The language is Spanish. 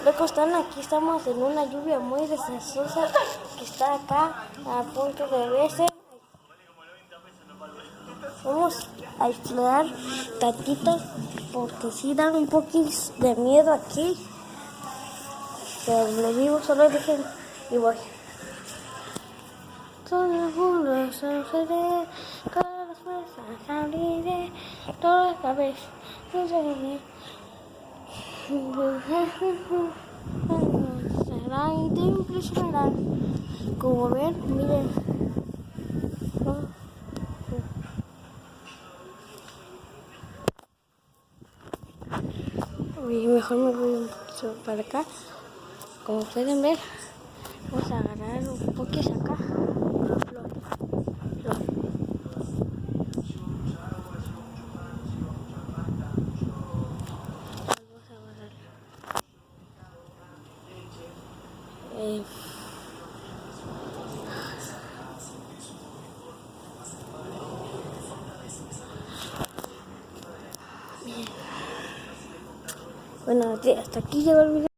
Luego aquí estamos en una lluvia muy desastrosa que está acá a punto de verse. Vamos a explorar tantito porque sí dan un poquito de miedo aquí. Pero le digo, solo dejen y voy. Todo el mundo se sucede, todas las fuerzas abriré, todas las cabezas no se ven. Será impresionante. Como ven, miren. Y mejor me voy un poquito para acá. Como pueden ver, vamos a agarrar un poquito acá. Bueno, hasta aquí llegó el video.